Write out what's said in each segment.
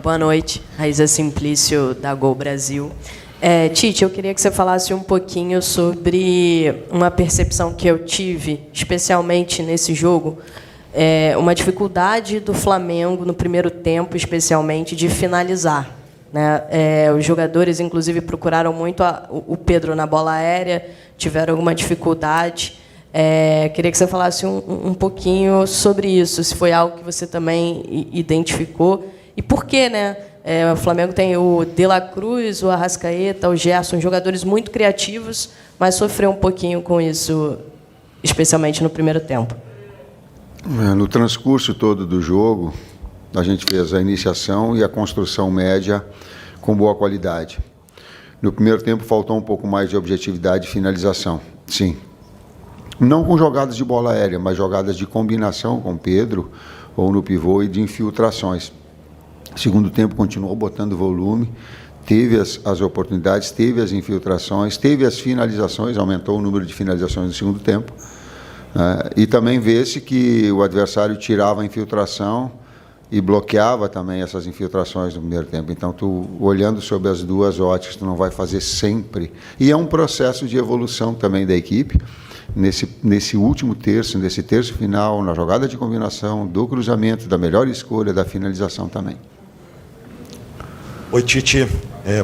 Boa noite, Raíza Simplício, da Gol Brasil. Tite, eu queria que você falasse um pouquinho sobre uma percepção que eu tive, especialmente nesse jogo, uma dificuldade do Flamengo, no primeiro tempo, especialmente, de finalizar. Né? Os jogadores, inclusive, procuraram muito o Pedro na bola aérea, tiveram alguma dificuldade. Queria que você falasse um pouquinho sobre isso, se foi algo que você também identificou. E por quê, né? O Flamengo tem o De La Cruz, o Arrascaeta, o Gerson, jogadores muito criativos, mas sofreu um pouquinho com isso, especialmente no primeiro tempo. No transcurso todo do jogo, a gente fez a iniciação e a construção média com boa qualidade. No primeiro tempo, faltou um pouco mais de objetividade e finalização, sim. Não com jogadas de bola aérea, mas jogadas de combinação com Pedro, ou no pivô, e de infiltrações. Segundo tempo, continuou botando volume, teve as oportunidades, teve as infiltrações, teve as finalizações, aumentou o número de finalizações no segundo tempo. E também vê-se que o adversário tirava a infiltração e bloqueava também essas infiltrações no primeiro tempo. Então, olhando sob as duas óticas, tu não vai fazer sempre. E é um processo de evolução também da equipe. Nesse último terço, nesse terço final, na jogada de combinação, do cruzamento, da melhor escolha, da finalização também. Oi, Tite.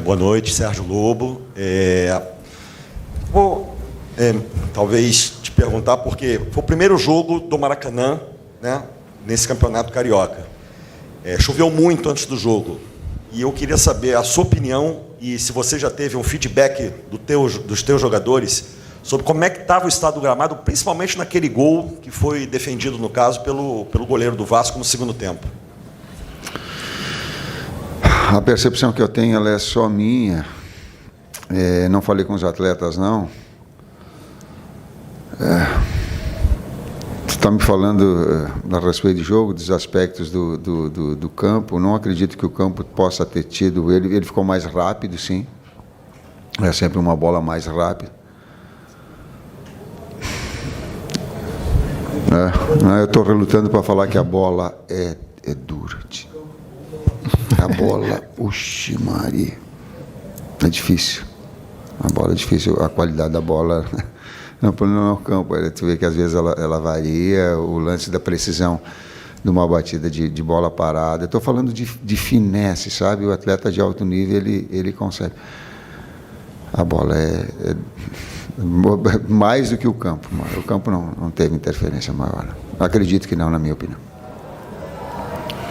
Boa noite, Sérgio Lobo. Vou talvez te perguntar, porque foi o primeiro jogo do Maracanã, né, nesse campeonato carioca. Choveu muito antes do jogo. E eu queria saber a sua opinião e se você já teve um feedback dos teus jogadores sobre como é que estava o estado do gramado, principalmente naquele gol que foi defendido, no caso, pelo goleiro do Vasco no segundo tempo. A percepção que eu tenho, ela é só minha. Não falei com os atletas, não. Tu está me falando a respeito do jogo, dos aspectos do campo. Não acredito que o campo possa ter tido... Ele ficou mais rápido, sim. É sempre uma bola mais rápida. Eu estou relutando para falar que a bola é dura. A bola, oxi, Maria, é difícil. A bola é difícil, a qualidade da bola não é o campo. Tu vê que às vezes ela varia, o lance da precisão de uma batida de bola parada. Estou falando de finesse, sabe? O atleta de alto nível, ele consegue. A bola é mais do que o campo. O campo não teve interferência maior. Acredito que não, na minha opinião.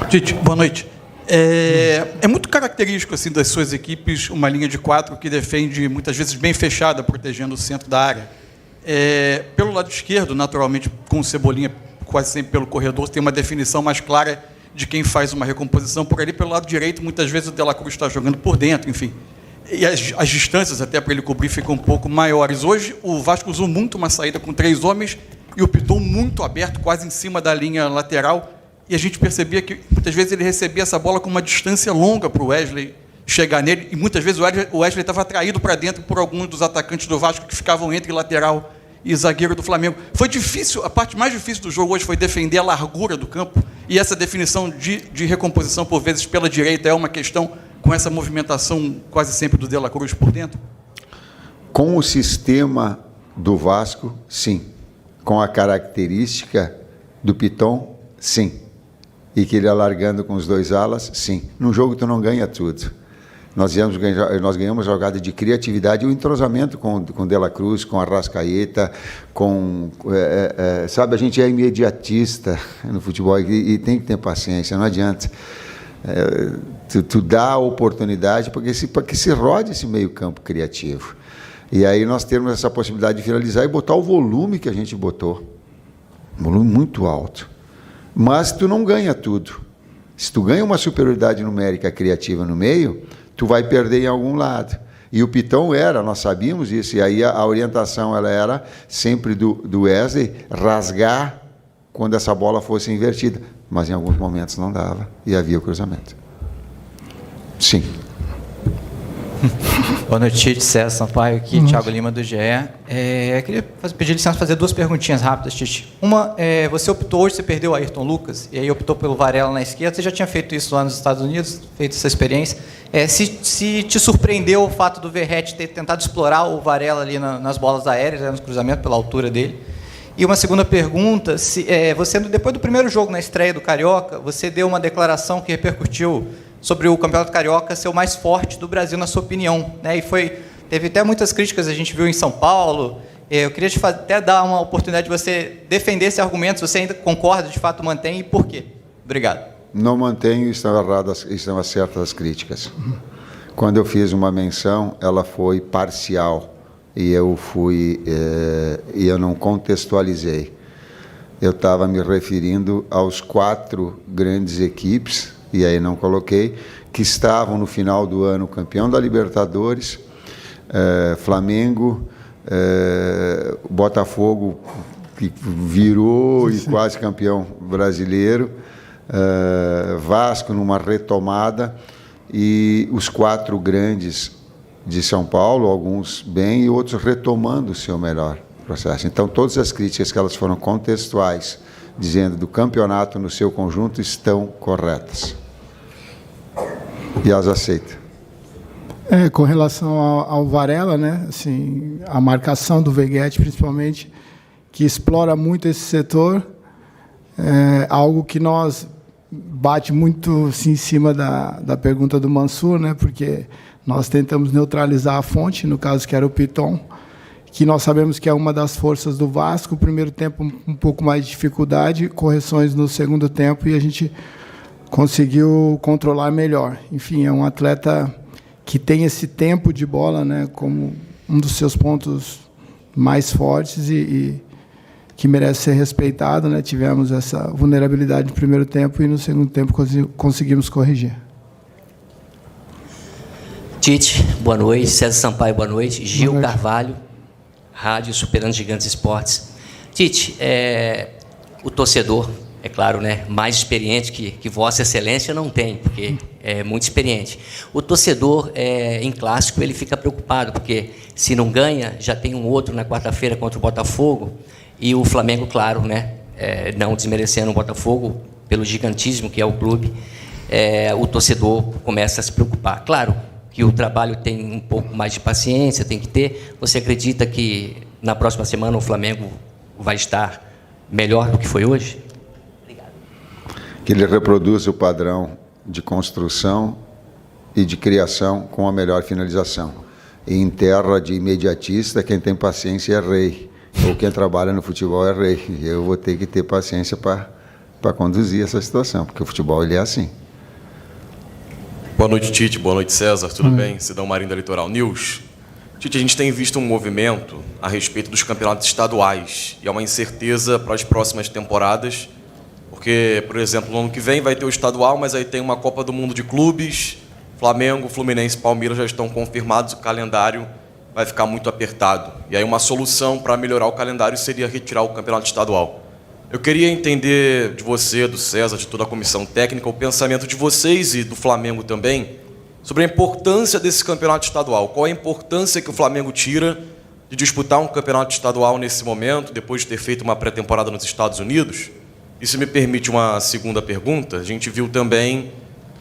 Tite, boa noite. É muito característico assim, das suas equipes uma linha de 4 que defende, muitas vezes, bem fechada, protegendo o centro da área. Pelo lado esquerdo, naturalmente, com o Cebolinha quase sempre pelo corredor, tem uma definição mais clara de quem faz uma recomposição. Por ali, pelo lado direito, muitas vezes o De La Cruz está jogando por dentro, enfim. E as distâncias, até para ele cobrir, ficam um pouco maiores. Hoje, o Vasco usou muito uma saída com 3 homens e o Piton muito aberto, quase em cima da linha lateral. E a gente percebia que, muitas vezes, ele recebia essa bola com uma distância longa para o Wesley chegar nele. E, muitas vezes, o Wesley estava atraído para dentro por alguns dos atacantes do Vasco que ficavam entre lateral e zagueiro do Flamengo. Foi difícil, a parte mais difícil do jogo hoje foi defender a largura do campo. E essa definição de recomposição, por vezes, pela direita, é uma questão com essa movimentação quase sempre do De La Cruz por dentro? Com o sistema do Vasco, sim. Com a característica do Piton, sim. E que ele alargando com os 2 alas, sim. Num jogo tu não ganha tudo. Nós ganhamos a jogada de criatividade e o entrosamento com De La Cruz, com Arrascaeta, sabe, a gente é imediatista no futebol e tem que ter paciência, não adianta. Tu dá a oportunidade para que se rode esse meio campo criativo. E aí nós temos essa possibilidade de finalizar e botar o volume que a gente botou. Um volume muito alto. Mas tu não ganha tudo. Se tu ganha uma superioridade numérica criativa no meio, tu vai perder em algum lado. E o Piton nós sabíamos isso, e aí a orientação ela era sempre do Wesley rasgar quando essa bola fosse invertida. Mas em alguns momentos não dava, e havia o cruzamento. Sim. Boa noite, Tite. César Sampaio aqui, Thiago Lima do GE. Queria pedir licença para fazer 2 perguntinhas rápidas, Tite. Uma, você optou hoje, você perdeu o Ayrton Lucas, e aí optou pelo Varela na esquerda. Você já tinha feito isso lá nos Estados Unidos, feito essa experiência. Se te surpreendeu o fato do Verratti ter tentado explorar o Varela ali nas bolas aéreas, nos cruzamentos, pela altura dele. E uma segunda pergunta, você, depois do primeiro jogo na estreia do Carioca, você deu uma declaração que repercutiu sobre o Campeonato Carioca ser o mais forte do Brasil, na sua opinião, né? E teve até muitas críticas, a gente viu em São Paulo. Eu queria até dar uma oportunidade de você defender esse argumento, se você ainda concorda, de fato mantém, e por quê? Obrigado. Não mantenho, estão certas as críticas. Quando eu fiz uma menção, ela foi parcial, e eu não contextualizei. Eu estava me referindo aos 4 grandes equipes, e aí não coloquei, que estavam no final do ano campeão da Libertadores, Flamengo, Botafogo, que virou e quase campeão brasileiro, Vasco numa retomada, e os 4 grandes de São Paulo, alguns bem e outros retomando o seu melhor processo. Então, todas as críticas que elas foram contextuais, dizendo do campeonato no seu conjunto, estão corretas. E as aceito. Com relação ao Varela, né? Assim, a marcação do Veguete, principalmente, que explora muito esse setor, algo que nós bate muito assim, em cima da pergunta do Mansur, né? Porque nós tentamos neutralizar a fonte, no caso que era o Piton, que nós sabemos que é uma das forças do Vasco. O primeiro tempo um pouco mais de dificuldade, correções no segundo tempo, e a gente conseguiu controlar melhor. Enfim, é um atleta que tem esse tempo de bola, né, como um dos seus pontos mais fortes e que merece ser respeitado, né? Tivemos essa vulnerabilidade no primeiro tempo e no segundo tempo conseguimos corrigir. Tite, boa noite. César Sampaio, boa noite. Gil boa noite. Carvalho, Rádio Superando Gigantes Esportes. Tite, o torcedor, é claro, né, mais experiente que Vossa Excelência não tem, porque é muito experiente. O torcedor, em clássico, ele fica preocupado, porque se não ganha, já tem um outro na quarta-feira contra o Botafogo, e o Flamengo, claro, né, não desmerecendo o Botafogo, pelo gigantismo que é o clube, o torcedor começa a se preocupar. Claro que o trabalho tem um pouco mais de paciência, tem que ter. Você acredita que na próxima semana o Flamengo vai estar melhor do que foi hoje? Que ele reproduz o padrão de construção e de criação com a melhor finalização. E em terra de imediatista, quem tem paciência é rei, ou quem trabalha no futebol é rei. E eu vou ter que ter paciência para conduzir essa situação, porque o futebol ele é assim. Boa noite, Tite. Boa noite, César. Tudo bem? Cidão Marinho da Litoral News. Tite, a gente tem visto um movimento a respeito dos campeonatos estaduais, e há uma incerteza para as próximas temporadas, porque, por exemplo, no ano que vem vai ter o estadual, mas aí tem uma Copa do Mundo de clubes, Flamengo, Fluminense e Palmeiras já estão confirmados, o calendário vai ficar muito apertado. E aí uma solução para melhorar o calendário seria retirar o campeonato estadual. Eu queria entender de você, do César, de toda a comissão técnica, o pensamento de vocês e do Flamengo também, sobre a importância desse campeonato estadual. Qual a importância que o Flamengo tira de disputar um campeonato estadual nesse momento, depois de ter feito uma pré-temporada nos Estados Unidos? Isso me permite uma segunda pergunta. A gente viu também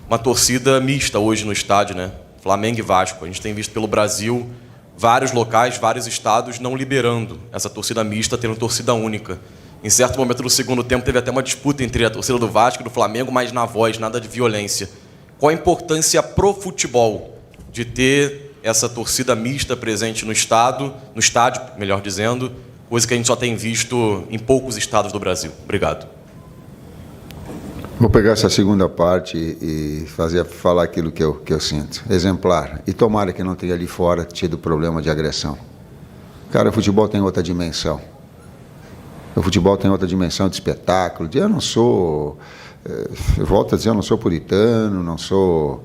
uma torcida mista hoje no estádio, né? Flamengo e Vasco. A gente tem visto pelo Brasil vários locais, vários estados não liberando essa torcida mista, tendo torcida única. Em certo momento do segundo tempo teve até uma disputa entre a torcida do Vasco e do Flamengo, mas na voz, nada de violência. Qual a importância pro futebol de ter essa torcida mista presente no estádio, melhor dizendo, coisa que a gente só tem visto em poucos estados do Brasil? Obrigado. Vou pegar essa segunda parte e falar aquilo que eu sinto. Exemplar. E tomara que não tenha ali fora tido problema de agressão. Cara, o futebol tem outra dimensão. O futebol tem outra dimensão de espetáculo. Eu não sou... Eu volto a dizer, eu não sou puritano, não sou...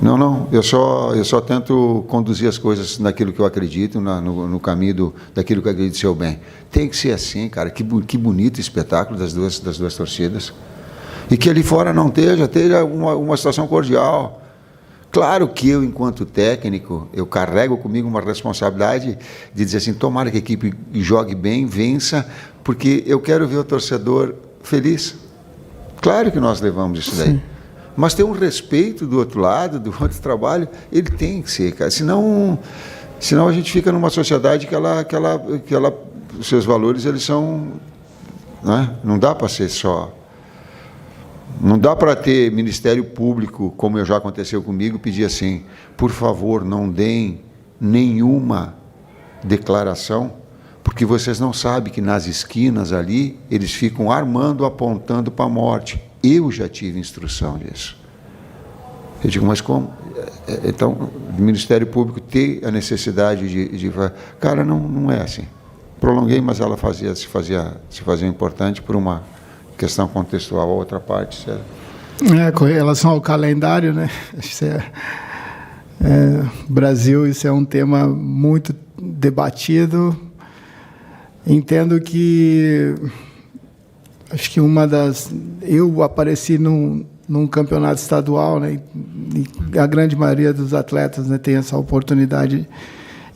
Não. Eu só tento conduzir as coisas naquilo que eu acredito, no caminho daquilo que eu acredito ser o bem. Tem que ser assim, cara. Que bonito espetáculo das duas torcidas. E que ali fora não esteja uma situação cordial. Claro que eu, enquanto técnico, eu carrego comigo uma responsabilidade de dizer assim, tomara que a equipe jogue bem, vença, porque eu quero ver o torcedor feliz. Claro que nós levamos isso daí. Sim. Mas ter um respeito do outro lado, do outro trabalho, ele tem que ser, cara. Senão a gente fica numa sociedade que os seus valores, eles são... Né? Não dá para ser só... Não dá para ter Ministério Público, como já aconteceu comigo, pedir assim, por favor, não deem nenhuma declaração, porque vocês não sabem que nas esquinas ali, eles ficam armando, apontando para a morte. Eu já tive instrução disso. Eu digo, mas como? Então, o Ministério Público ter a necessidade de... Cara, não é assim. Prolonguei, mas ela se fazia importante por uma questão contextual. A outra parte, sério. Com relação ao calendário, né? Brasil, isso é um tema muito debatido. Entendo que... Acho que eu apareci num campeonato estadual, né? E a grande maioria dos atletas, né, tem essa oportunidade,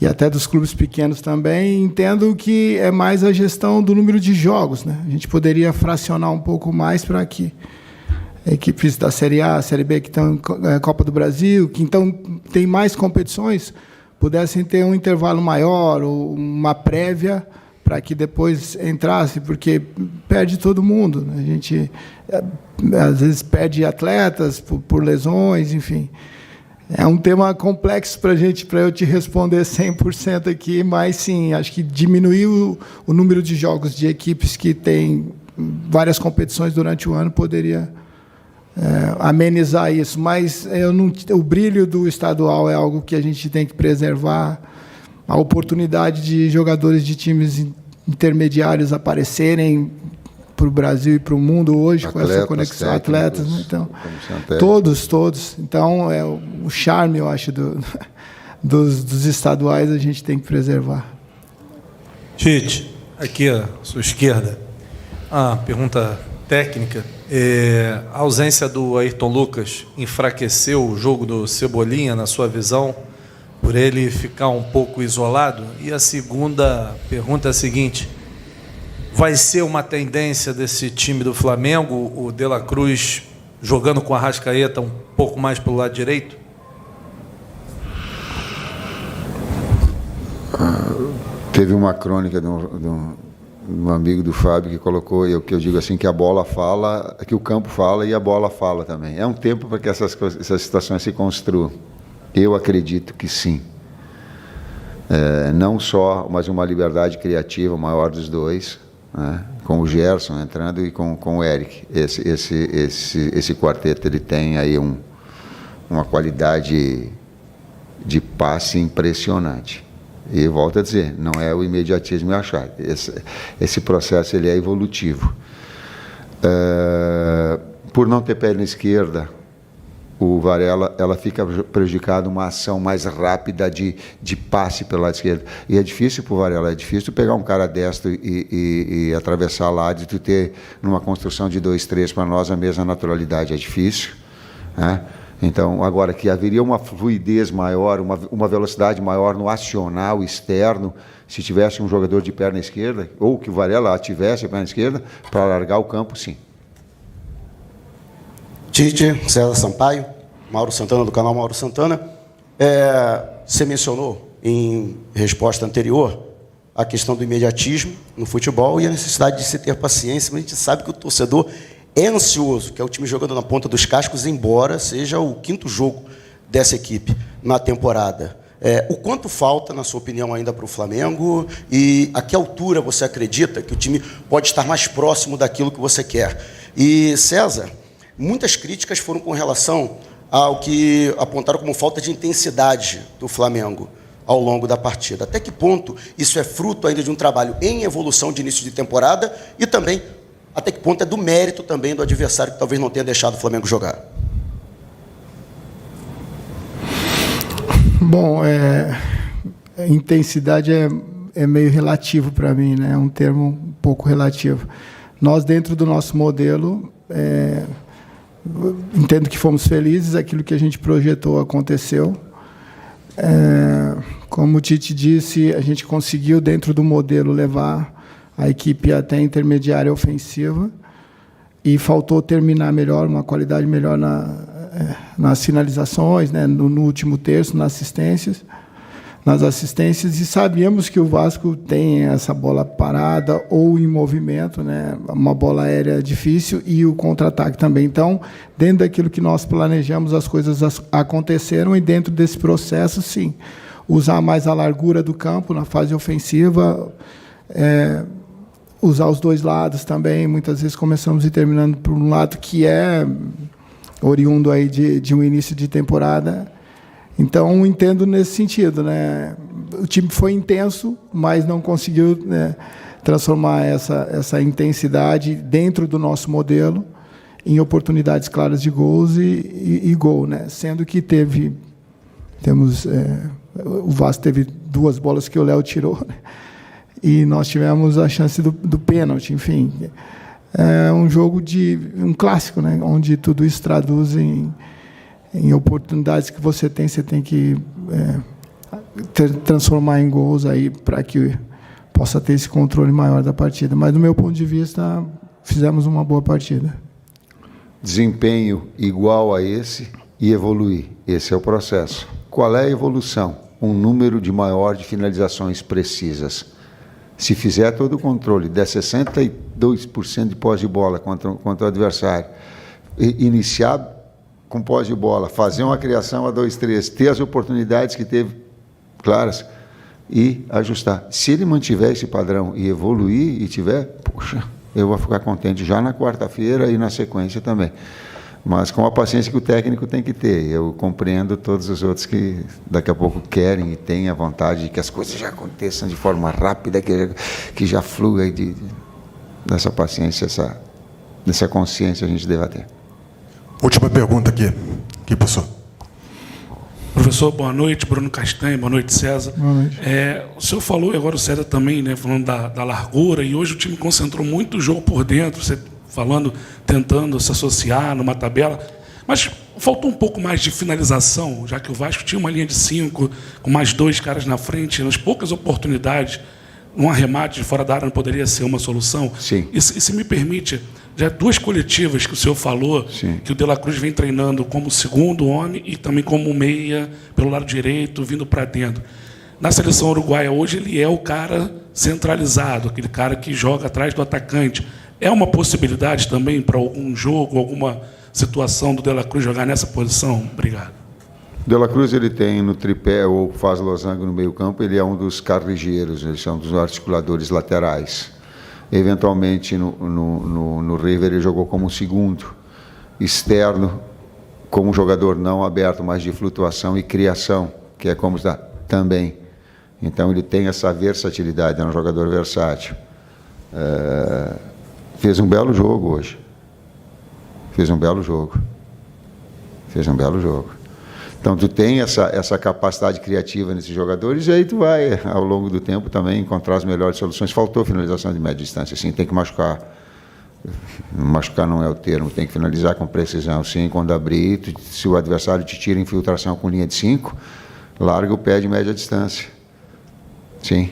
e até dos clubes pequenos também. Entendo que é mais a gestão do número de jogos, né? A gente poderia fracionar um pouco mais para que equipes da Série A, Série B, que estão em Copa do Brasil, que então tem mais competições, pudessem ter um intervalo maior ou uma prévia para que depois entrasse, porque perde todo mundo, né? A gente, às vezes, perde atletas por lesões, enfim. É um tema complexo para eu te responder 100% aqui, mas, sim, acho que diminuir o número de jogos de equipes que têm várias competições durante o ano poderia amenizar isso. Mas o brilho do estadual é algo que a gente tem que preservar, a oportunidade de jogadores de times intermediários aparecerem para o Brasil e para o mundo hoje, com essa conexão, atletas, né? Então, todos. Então, o charme, eu acho, dos estaduais a gente tem que preservar. Tite, aqui à sua esquerda, a pergunta técnica. A ausência do Ayrton Lucas enfraqueceu o jogo do Cebolinha, na sua visão, por ele ficar um pouco isolado? E a segunda pergunta é a seguinte: vai ser uma tendência desse time do Flamengo, o De La Cruz jogando com a Arrascaeta um pouco mais pelo lado direito? Teve uma crônica de um amigo do Fábio que colocou, que eu digo assim, que a bola fala, que o campo fala e a bola fala também. É um tempo para que essas situações se construam. Eu acredito que sim. Não só, mas uma liberdade criativa maior dos dois, né? Com o Gerson entrando e com o Eric. Esse quarteto, ele tem aí uma qualidade de passe impressionante. E volto a dizer, não é o imediatismo e achar. Esse processo, ele é evolutivo. Por não ter perna esquerda, o Varela, ela fica prejudicada uma ação mais rápida de passe pelo lado esquerdo. E é difícil para o Varela, é difícil pegar um cara destro e atravessar lá, de tu ter, numa construção de 2-3, para nós, a mesma naturalidade. É difícil, né? Então, agora, que haveria uma fluidez maior, uma velocidade maior no acional externo, se tivesse um jogador de perna esquerda, ou que o Varela tivesse a perna esquerda, para largar o campo, sim. Tite, César Sampaio, Mauro Santana, do canal Mauro Santana. Você mencionou, em resposta anterior, a questão do imediatismo no futebol e a necessidade de se ter paciência, mas a gente sabe que o torcedor é ansioso, que é o time jogando na ponta dos cascos, embora seja o 5º jogo dessa equipe na temporada. O quanto falta, na sua opinião, ainda para o Flamengo, e a que altura você acredita que o time pode estar mais próximo daquilo que você quer? E, César, muitas críticas foram com relação ao que apontaram como falta de intensidade do Flamengo ao longo da partida. Até que ponto isso é fruto ainda de um trabalho em evolução de início de temporada e também até que ponto é do mérito também do adversário que talvez não tenha deixado o Flamengo jogar? Bom, intensidade é meio relativo para mim, né? É um termo um pouco relativo. Nós, dentro do nosso modelo, entendo que fomos felizes, aquilo que a gente projetou aconteceu. Como o Tite disse, a gente conseguiu, dentro do modelo, levar a equipe até intermediária ofensiva e faltou terminar melhor, uma qualidade melhor nas finalizações, né, no último terço, nas assistências, e sabíamos que o Vasco tem essa bola parada ou em movimento, né, uma bola aérea difícil, e o contra-ataque também. Então, dentro daquilo que nós planejamos, as coisas aconteceram, e dentro desse processo, sim, usar mais a largura do campo na fase ofensiva, usar os dois lados também. Muitas vezes começamos e terminando por um lado que é oriundo aí de um início de temporada. Então, entendo nesse sentido, né? O time foi intenso, mas não conseguiu, né, transformar essa intensidade dentro do nosso modelo em oportunidades claras de gols e gol, né? Sendo que o Vasco teve 2 bolas que o Léo tirou, né? E nós tivemos a chance do pênalti, enfim. É um jogo um clássico, né, onde tudo isso traduz em oportunidades que você tem que transformar em gols aí para que possa ter esse controle maior da partida. Mas, do meu ponto de vista, fizemos uma boa partida. Desempenho igual a esse e evoluir. Esse é o processo. Qual é a evolução? Um número maior de finalizações precisas. Se fizer todo o controle, der 62% de posse de bola contra o adversário, iniciar com posse de bola, fazer uma criação a 2-3, ter as oportunidades que teve claras e ajustar. Se ele mantiver esse padrão e evoluir e tiver, poxa, eu vou ficar contente já na quarta-feira e na sequência também. Mas com a paciência que o técnico tem que ter. Eu compreendo todos os outros que daqui a pouco querem e têm a vontade de que as coisas já aconteçam de forma rápida, que já flua. Dessa paciência, dessa consciência a gente deve ter. Última pergunta aqui, professor. Professor, boa noite. Bruno Castanho, boa noite, César. Boa noite. O senhor falou, e agora o César também, né, falando da largura, e hoje o time concentrou muito o jogo por dentro, você falando, tentando se associar numa tabela, mas faltou um pouco mais de finalização, já que o Vasco tinha uma linha de 5, com mais 2 caras na frente, nas poucas oportunidades, um arremate de fora da área não poderia ser uma solução? Sim. E se me permite, já 2 coletivas que o senhor falou, sim, que o De La Cruz vem treinando como segundo homem e também como meia pelo lado direito, vindo para dentro. Na seleção uruguaia hoje ele é o cara centralizado, aquele cara que joga atrás do atacante. É uma possibilidade também para algum jogo, alguma situação do De La Cruz jogar nessa posição? Obrigado. De La Cruz, ele tem no tripé ou faz losango no meio campo, ele é um dos carrilheiros, eles são dos articuladores laterais. Eventualmente, no River, ele jogou como segundo, externo, como jogador não aberto, mas de flutuação e criação, que é como está também. Então, ele tem essa versatilidade, é um jogador versátil. Fez um belo jogo hoje. Fez um belo jogo. Então, tu tem essa capacidade criativa nesses jogadores, e aí tu vai, ao longo do tempo, também encontrar as melhores soluções. Faltou finalização de média distância, sim, tem que machucar. Machucar não é o termo, tem que finalizar com precisão, sim, quando abrir, se o adversário te tira infiltração com linha de 5, larga o pé de média distância. Sim,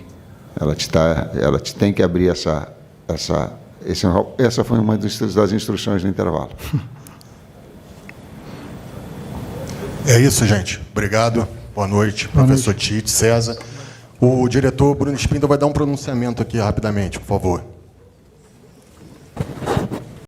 ela te tem que abrir essa foi uma das instruções do intervalo. É isso, gente. Obrigado. Boa noite, professor Tite, César. O diretor Bruno Spindel vai dar um pronunciamento aqui rapidamente, por favor.